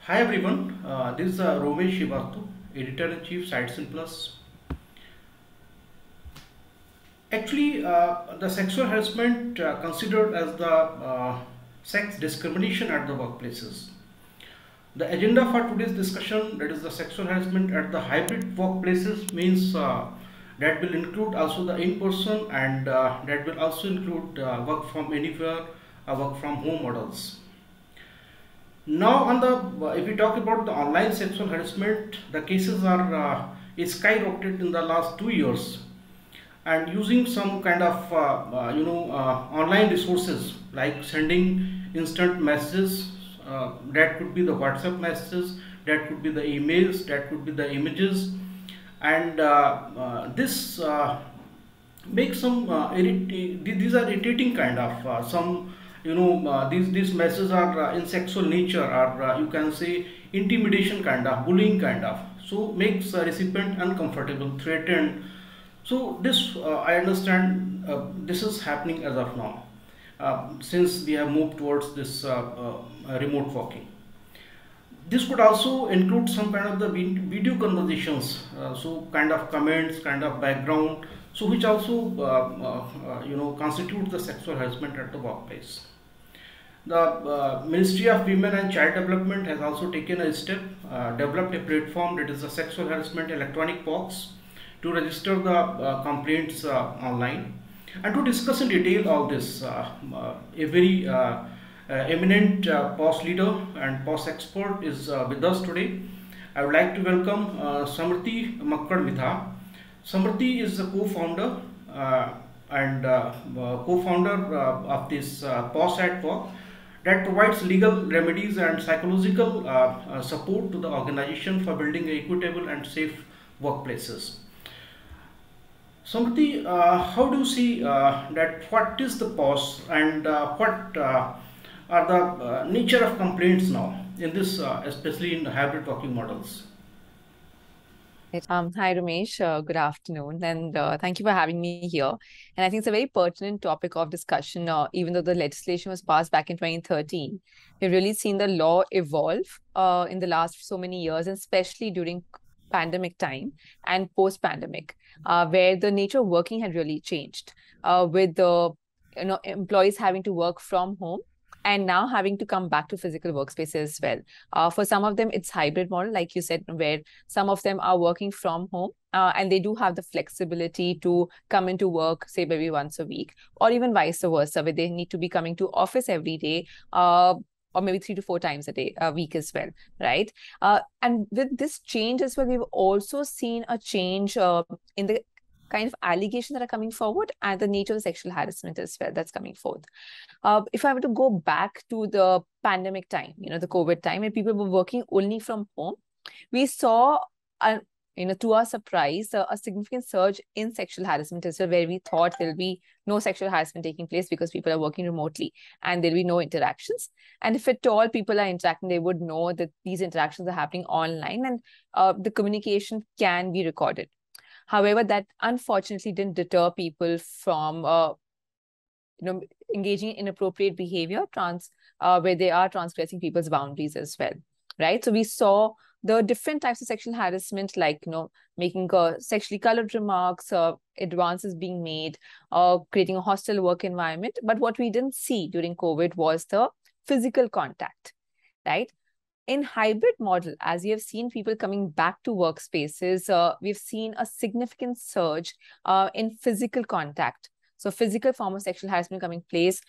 Hi everyone, this is Romesh Shivastu, Editor-in-Chief SightsIn Plus. Actually, the sexual harassment considered as the sex discrimination at the workplaces. The agenda for today's discussion, that is the sexual harassment at the hybrid workplaces, means that will include also the in-person and that will also include work from anywhere, work from home models. Now, if we talk about the online sexual harassment, the cases are skyrocketed in the last 2 years, and using some kind of online resources like sending instant messages, that could be the WhatsApp messages, that could be the emails, that could be the images, and this make some these are irritating kind of some these messages are in sexual nature, or you can say intimidation kind of, bullying kind of, so makes recipient uncomfortable, threatened. So this I understand this is happening as of now, since we have moved towards this remote working. This could also include some kind of the video conversations, so kind of comments, kind of background, so which also constitute the sexual harassment at the workplace. The Ministry of Women and Child Development has also taken a step, developed a platform, that is the sexual harassment electronic box, to register the complaints online. And to discuss in detail all this, a very eminent POSH leader and POSH expert is with us today. I would like to welcome Samriti Makkar Midha. Samriti is the co-founder and co-founder of this POSH at Work, that provides legal remedies and psychological support to the organization for building equitable and safe workplaces. Samriti, how do you see that what is the POSH, and what are the nature of complaints now in this, especially in hybrid working models? Right. Hi, Ramesh. Good afternoon, and thank you for having me here. And I think it's a very pertinent topic of discussion. Even though the legislation was passed back in 2013, we've really seen the law evolve in the last so many years, and especially during pandemic time and post-pandemic, where the nature of working had really changed, with the employees having to work from home and now having to come back to physical workspaces as well. For some of them, it's hybrid model, like you said, where some of them are working from home, and they do have the flexibility to come into work, say maybe once a week, or even vice versa, where they need to be coming to office every day, or maybe 3 to 4 times a week as well, right? And with this change as well, we've also seen a change in the kind of allegations that are coming forward and the nature of sexual harassment as well that's coming forth. If I were to go back to the pandemic time, the COVID time, when people were working only from home, we saw, a, to our surprise, a significant surge in sexual harassment as well, where we thought there'll be no sexual harassment taking place because people are working remotely and there'll be no interactions. And if at all people are interacting, they would know that these interactions are happening online, and the communication can be recorded. However, that unfortunately didn't deter people from engaging in inappropriate behavior, where they are transgressing people's boundaries as well, right? So we saw the different types of sexual harassment, like making sexually colored remarks, advances being made, creating a hostile work environment. But what we didn't see during COVID was the physical contact, right? In hybrid model, as we have seen people coming back to workspaces, we've seen a significant surge in physical contact. So physical form of sexual harassment coming place,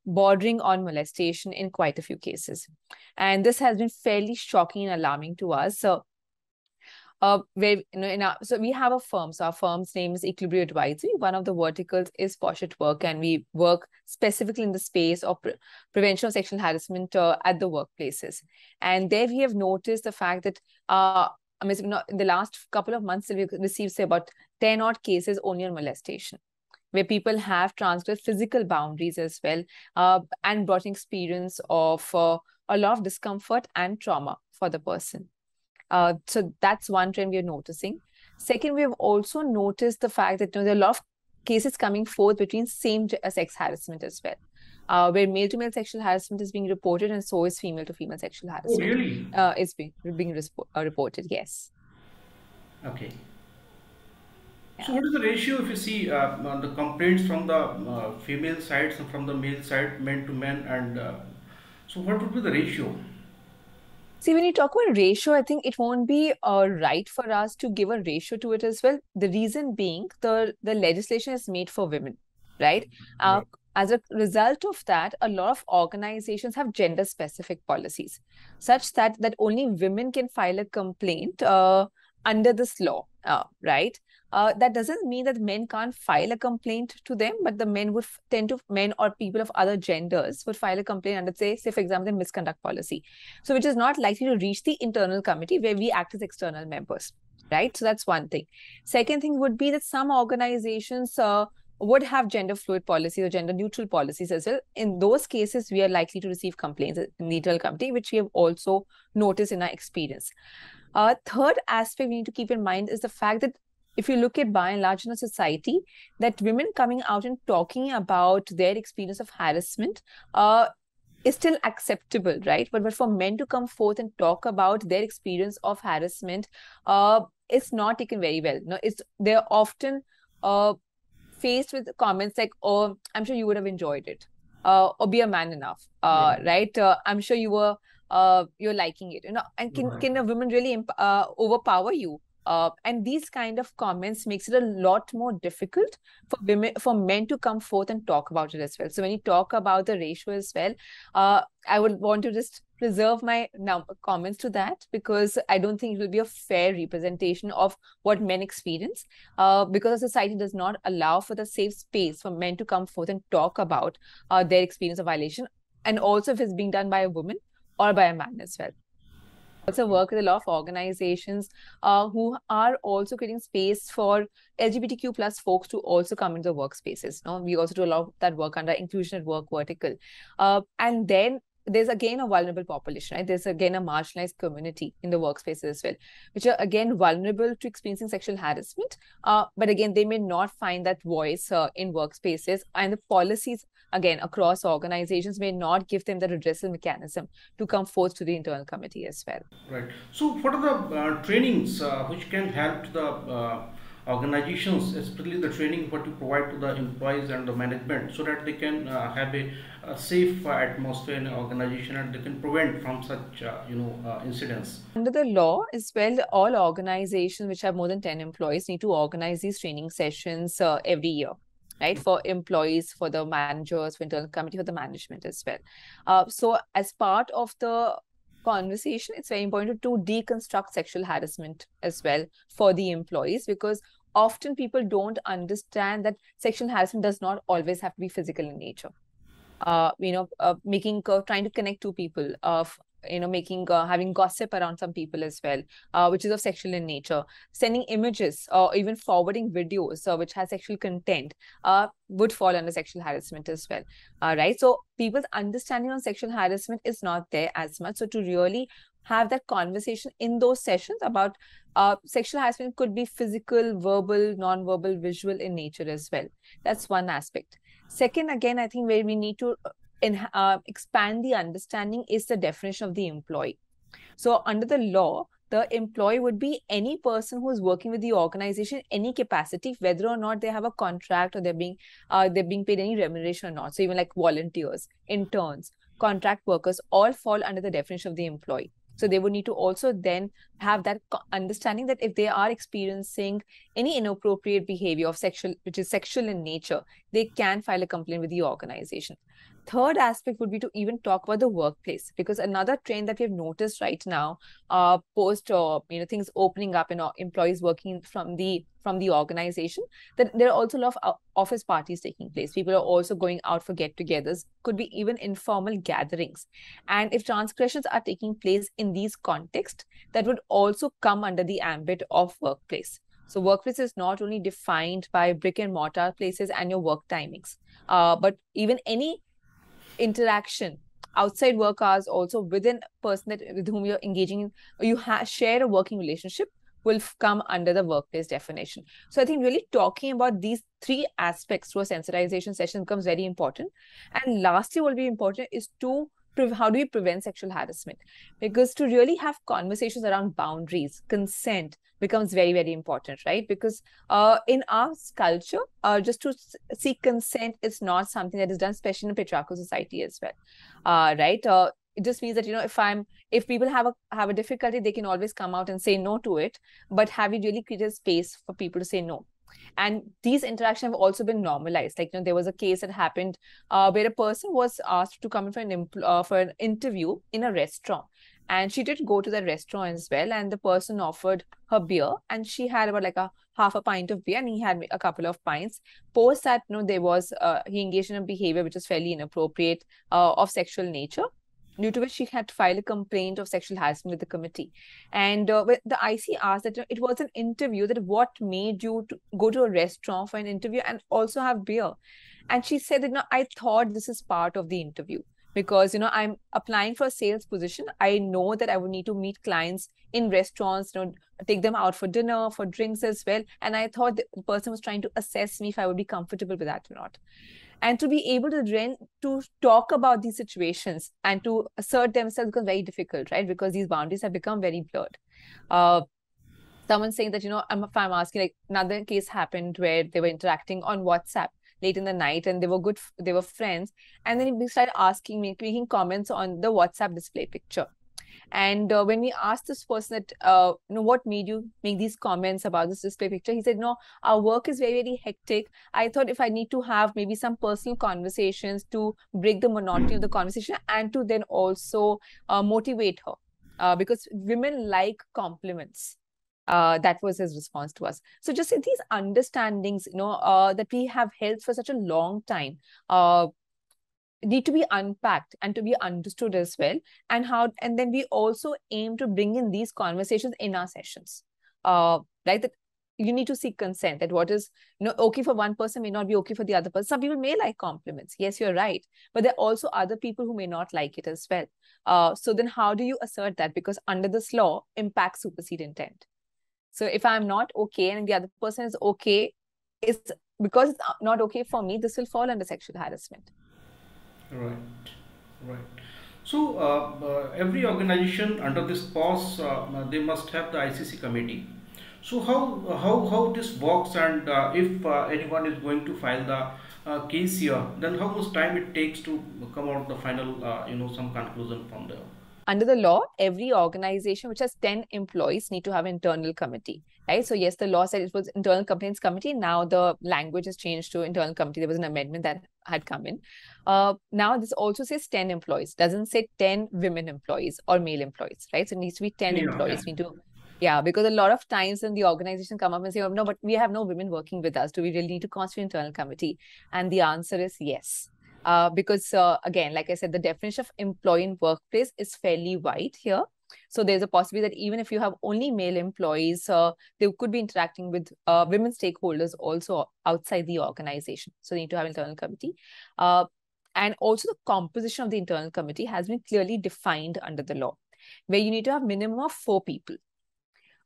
bordering on molestation in quite a few cases. And this has been fairly shocking and alarming to us. So where so we have a firm. So our firm's name is Equilibrium Advisory. One of the verticals is POSH at Work, and we work specifically in the space of prevention of sexual harassment at the workplaces. And there we have noticed the fact that in the last couple of months, we've received, say, about 10 odd cases only on molestation, where people have transgressed physical boundaries as well, and brought an experience of a lot of discomfort and trauma for the person. So that's one trend we are noticing. Second, we have also noticed the fact that there are a lot of cases coming forth between same-sex harassment as well. where male-to-male sexual harassment is being reported, and so is female-to-female sexual Oh, harassment. really? Is being reported. Yes. Okay. So Yeah. what is the ratio if you see the complaints from the female sides and from the male side, men to men, and so what would be the ratio? See, when you talk about ratio, I think it won't be right for us to give a ratio to it as well. The reason being, the legislation is made for women, right? Uh, Right. as a result of that, a lot of organizations have gender-specific policies, such that only women can file a complaint under this law, right? That doesn't mean that men can't file a complaint to them, but the men would tend to men or people of other genders would file a complaint under, say for example, the misconduct policy, so which is not likely to reach the internal committee where we act as external members, right? So that's one thing. Second thing would be that some organizations would have gender fluid policies or gender neutral policies as well. In those cases, we are likely to receive complaints in the internal committee, which we have also noticed in our experience. Third aspect we need to keep in mind is the fact that if you look at by and large in a society, that women coming out and talking about their experience of harassment is still acceptable, right? But for men to come forth and talk about their experience of harassment, it's not taken very well. No, they're often faced with comments like, "Oh, I'm sure you would have enjoyed it," or "Be a man enough," Right. right? "I'm sure you're liking it," and Right. can a woman really overpower you? And these kind of comments makes it a lot more difficult for men to come forth and talk about it as well. So when you talk about the ratio as well, I would want to just preserve my comments to that, because I don't think it will be a fair representation of what men experience, because the society does not allow for the safe space for men to come forth and talk about their experience of violation, and also if it's being done by a woman or by a man as well. Also work with a lot of organizations who are also creating space for LGBTQ plus folks to also come into the workspaces. No? We also do a lot of that work under inclusion at work vertical. And then there's again a vulnerable population, right? There's again a marginalized community in the workspaces as well, which are again vulnerable to experiencing sexual harassment. But again, they may not find that voice in workspaces, and the policies again across organizations may not give them the redressal mechanism to come forth to the internal committee as well. Right. So, what are the trainings which can help to the organizations, especially the training what you provide to the employees and the management, so that they can have a safe atmosphere in an organization and they can prevent from such incidents? Under the law as well, all organizations which have more than 10 employees need to organize these training sessions every year, right? For employees, for the managers, for internal committee, for the management as well. So as part of the conversation, it's very important to deconstruct sexual harassment as well for the employees, because often people don't understand that sexual harassment does not always have to be physical in nature. Trying to connect two people, of making having gossip around some people as well, which is of sexual in nature, sending images or even forwarding videos which has sexual content would fall under sexual harassment as well, right? So people's understanding on sexual harassment is not there as much. So to really have that conversation in those sessions about sexual harassment could be physical, verbal, non-verbal, visual in nature as well. That's one aspect. Second, again, I think where we need to expand the understanding is the definition of the employee. So under the law, the employee would be any person who is working with the organization, any capacity, whether or not they have a contract or they're being paid any remuneration or not. So even like volunteers, interns, contract workers, all fall under the definition of the employee. So they would need to also then have that understanding that if they are experiencing any inappropriate behavior of which is sexual in nature, they can file a complaint with the organization. Third aspect would be to even talk about the workplace, because another trend that we've noticed right now, post things opening up and employees working from the organization, that there are also a lot of office parties taking place. People are also going out for get-togethers, could be even informal gatherings. And if transgressions are taking place in these contexts, that would also come under the ambit of workplace. So workplace is not only defined by brick and mortar places and your work timings, but even any interaction outside work hours, also within a person with whom you're engaging in, or you share a working relationship, will come under the workplace definition. So I think really talking about these three aspects through a sensitization session becomes very important. And lastly, what will be important is to how do we prevent sexual harassment? Because to really have conversations around boundaries, consent becomes very, very important, right? Because in our culture, just to seek consent is not something that is done, especially in a patriarchal society as well, right? It just means that, you know, if people have a difficulty, they can always come out and say no to it. But have you really created space for people to say no? And these interactions have also been normalized. Like, you know, there was a case that happened where a person was asked to come in for an interview in a restaurant. And she did go to the restaurant as well. And the person offered her beer. And she had about like a half a pint of beer. And he had a couple of pints. Post that, you know, there was, he engaged in a behavior which was fairly inappropriate of sexual nature, due to which she had to file a complaint of sexual harassment with the committee. And the IC asked that, you know, it was an interview, that what made you to go to a restaurant for an interview and also have beer? And she said that, no, I thought this is part of the interview because, you know, I'm applying for a sales position. I know that I would need to meet clients in restaurants, you know, take them out for dinner, for drinks as well. And I thought the person was trying to assess me if I would be comfortable with that or not. And to be able to talk about these situations and to assert themselves becomes very difficult, right? Because these boundaries have become very blurred. Someone saying that, you know, if I'm asking, like another case happened where they were interacting on WhatsApp late in the night and they were friends. And then he started asking me, making comments on the WhatsApp display picture. And when we asked this person that, you know, what made you make these comments about this display picture? He said, no, our work is very, very hectic. I thought if I need to have maybe some personal conversations to break the monotony of the conversation and to then also motivate her, because women like compliments. That was his response to us. So just these understandings, you know, that we have held for such a long time, need to be unpacked and to be understood as well. And then we also aim to bring in these conversations in our sessions, right? That you need to seek consent, that what is, you know, okay for one person may not be okay for the other person. Some people may like compliments. Yes, you're right. But there are also other people who may not like it as well. So then how do you assert that? Because under this law, impact supersede intent. So if I'm not okay and the other person is okay, it's because it's not okay for me, this will fall under sexual harassment. Right, right. So every organization under this POSH, they must have the ICC committee. So how this works, and if anyone is going to file the case here, then how much time it takes to come out the final, some conclusion from there? Under the law, every organization which has 10 employees need to have an internal committee, right? So yes, the law said it was internal complaints committee. Now the language has changed to internal committee. There was an amendment that had come in. Now this also says 10 employees. Doesn't say 10 women employees or male employees, right? So it needs to be 10 employees. We need to, yeah, because a lot of times when the organization come up and say, oh, no, but we have no women working with us. Do we really need to constitute internal committee? And the answer is yes. Because again, like I said, the definition of employee in workplace is fairly wide here. So there's a possibility that even if you have only male employees, they could be interacting with women stakeholders also outside the organization. So they need to have an internal committee. And also the composition of the internal committee has been clearly defined under the law, where you need to have minimum of 4 people.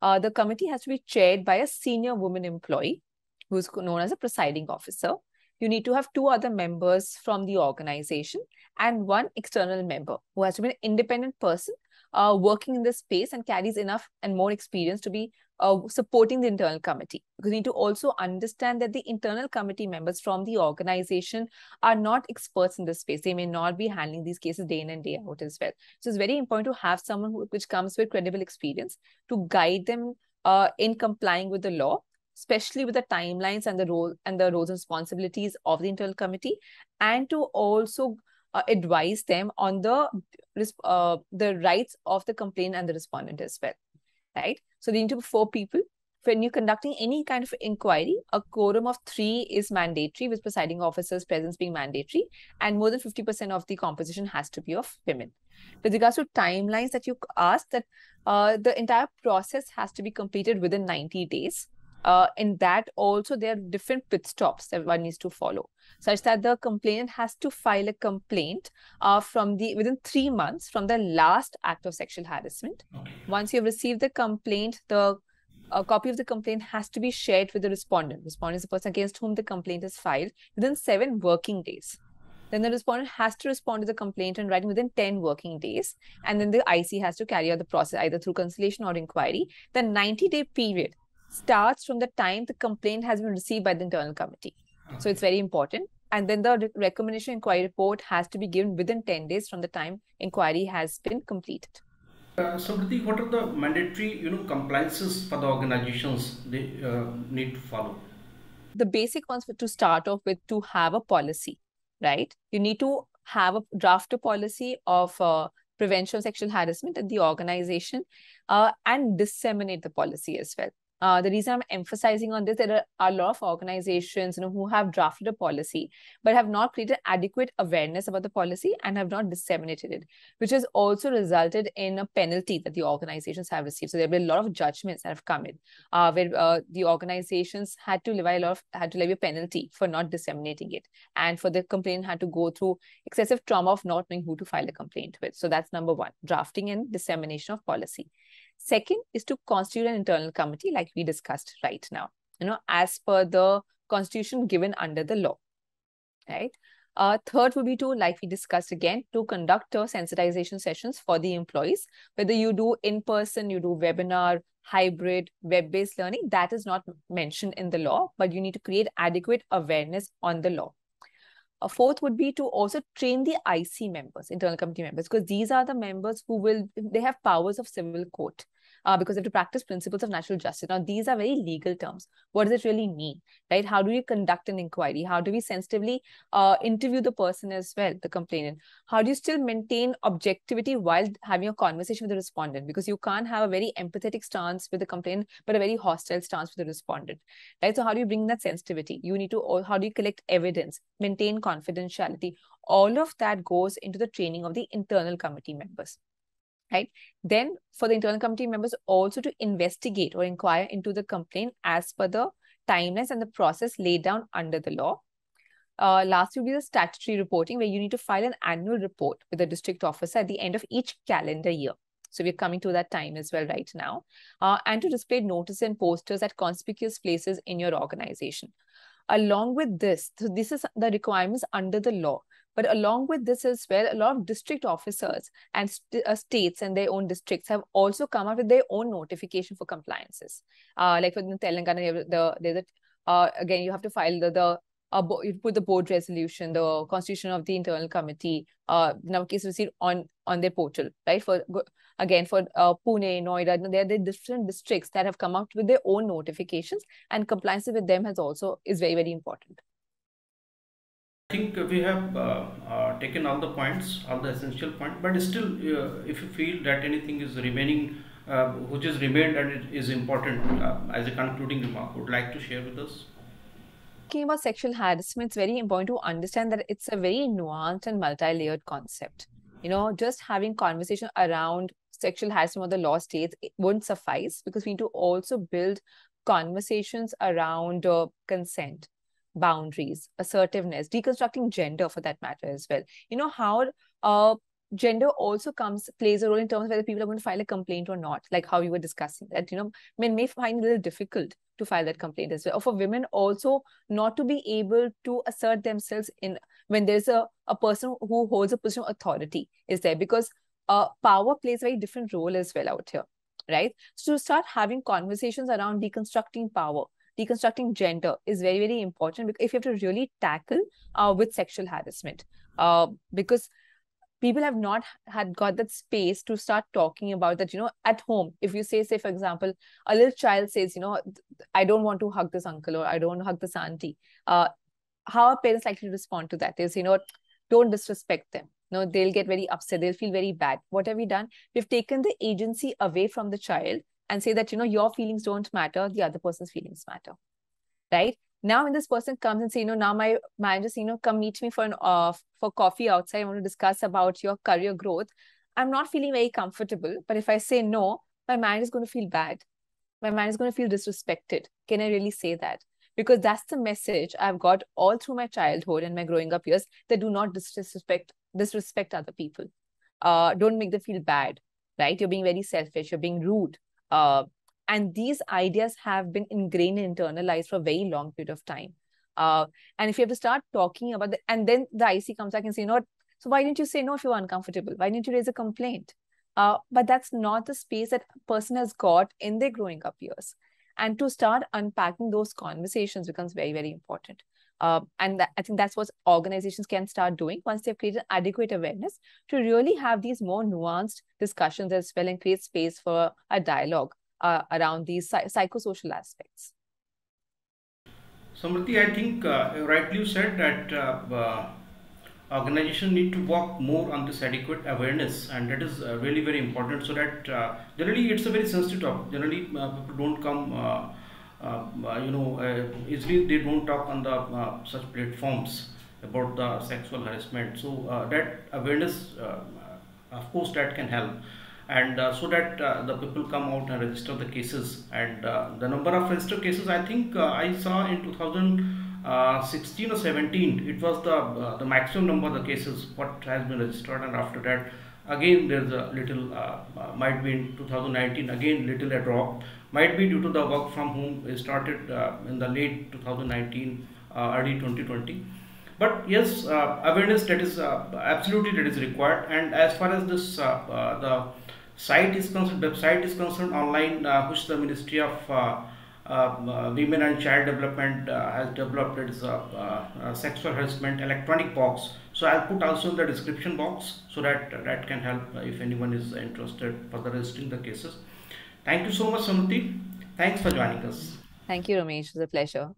The committee has to be chaired by a senior woman employee who is known as a presiding officer. You need to have 2 other members from the organization and 1 external member who has to be an independent person working in this space and carries enough and more experience to be supporting the internal committee. Because you need to also understand that the internal committee members from the organization are not experts in this space. They may not be handling these cases day in and day out as well. So it's very important to have someone which comes with credible experience to guide them in complying with the law, especially with the timelines and the roles and responsibilities of the internal committee, and to also advise them on the rights of the complainant and the respondent as well, right? So they need to be 4 people. When you're conducting any kind of inquiry, a quorum of 3 is mandatory, with presiding officer's presence being mandatory, and more than 50% of the composition has to be of women. With regards to timelines that you asked, that the entire process has to be completed within 90 days. In that also there are different pit stops that one needs to follow, such that the complainant has to file a complaint within 3 months from the last act of sexual harassment. Okay. Once you've received the complaint, the a copy of the complaint has to be shared with the respondent. Respondent is the person against whom the complaint is filed within 7 working days. Then the respondent has to respond to the complaint in writing within 10 working days. And then the IC has to carry out the process either through conciliation or inquiry. The 90-day period starts from the time the complaint has been received by the internal committee. Okay. So it's very important. And then the recommendation inquiry report has to be given within 10 days from the time inquiry has been completed. Samriti, what are the mandatory, compliances for the organizations they need to follow? The basic ones to start off with, to have a policy, right? You need to have a draft a policy of prevention of sexual harassment in the organization and disseminate the policy as well. The reason I'm emphasizing on this, there are a lot of organizations, who have drafted a policy, but have not created adequate awareness about the policy and have not disseminated it, which has also resulted in a penalty that the organizations have received. So there have been a lot of judgments that have come in, where the organizations had to levy a penalty for not disseminating it, and for the complainant had to go through excessive trauma of not knowing who to file a complaint with. So that's number one, drafting and dissemination of policy. Second is to constitute an internal committee, like we discussed right now, as per the constitution given under the law, right? Third would be to, like we discussed again, to conduct sensitization sessions for the employees, whether you do in person, you do webinar, hybrid, web-based learning, that is not mentioned in the law, but you need to create adequate awareness on the law. A fourth would be to also train the IC members, internal committee members, because these are the members who they have powers of civil court, because they have to practice principles of natural justice. Now, these are very legal terms. What does it really mean, right? How do we conduct an inquiry? How do we sensitively interview the person as well, the complainant? How do you still maintain objectivity while having a conversation with the respondent? Because you can't have a very empathetic stance with the complainant, but a very hostile stance with the respondent, right? So how do you bring that sensitivity? You need to, how do you collect evidence, maintain confidentiality? All of that goes into the training of the internal committee members, right? Then for the internal committee members also to investigate or inquire into the complaint as per the timelines and the process laid down under the law. Last will be the statutory reporting, where you need to file an annual report with the district officer at the end of each calendar year. So we're coming to that time as well right now. And to display notices and posters at conspicuous places in your organization. Along with this, so this is the requirements under the law. But along with this as well, a lot of district officers and states and their own districts have also come out with their own notification for compliances. Like for the Telangana, again, you have to file you put the board resolution, the constitution of the internal committee, in our case received on their portal, right? For Pune, Noida, there are different districts that have come out with their own notifications, and compliance with them is very, very important. I think we have taken all the points, all the essential points, but still, if you feel that anything is remaining, which is remained and it is important as a concluding remark, would like to share with us? Talking about sexual harassment, it's very important to understand that it's a very nuanced and multi-layered concept. Just having conversation around sexual harassment, what the law states, it won't suffice, because we need to also build conversations around consent, boundaries, assertiveness, deconstructing gender for that matter as well. How gender also plays a role in terms of whether people are going to file a complaint or not, like how you were discussing that, men may find it a little difficult to file that complaint as well. Or for women also not to be able to assert themselves when there's a person who holds a position of authority is there, because power plays a very different role as well out here, right? So to start having conversations around deconstructing power, deconstructing gender is very, very important if you have to really tackle with sexual harassment, because people have not got that space to start talking about that, at home. If you say, for example, a little child says, I don't want to hug this uncle, or I don't want to hug this auntie. How are parents likely to respond to that? They'll say, don't disrespect them. They'll get very upset. They'll feel very bad. What have we done? We've taken the agency away from the child and say that, your feelings don't matter. The other person's feelings matter, right? Now, when this person comes and say, now my manager says, come meet me for coffee outside, I want to discuss about your career growth. I'm not feeling very comfortable. But if I say no, my manager is going to feel bad. My manager is going to feel disrespected. Can I really say that? Because that's the message I've got all through my childhood and my growing up years, that do not disrespect other people. Don't make them feel bad, right? You're being very selfish. You're being rude. And these ideas have been ingrained and internalized for a very long period of time. And if you have to start talking about it, and then the IC comes back and say, you know what, so why didn't you say no if you were uncomfortable? Why didn't you raise a complaint? But that's not the space that a person has got in their growing up years. And to start unpacking those conversations becomes very, very important. I think that's what organizations can start doing once they've created adequate awareness to really have these more nuanced discussions as well and create space for a dialogue around these psychosocial aspects. Samriti, I think rightly you said that organization need to work more on this adequate awareness, and that is really very important. So that generally it's a very sensitive topic. Generally, people don't come, easily they don't talk on the such platforms about the sexual harassment. So that awareness, of course, that can help, and so that the people come out and register the cases. And the number of registered cases, I think I saw in 2016 or 17, it was the maximum number of the cases what has been registered, and after that again there's a little might be in 2019 again little a drop, might be due to the work from home started in the late 2019, early 2020. But yes, awareness, that is absolutely that is required. And as far as this the site is concerned, website is concerned, online, which the Ministry of Women and Child Development has developed, it is a sexual harassment electronic box. So I'll put also in the description box, so that that can help if anyone is interested further registering the cases. Thank you so much, Samriti. Thanks for joining us. Thank you, Ramesh. It was a pleasure.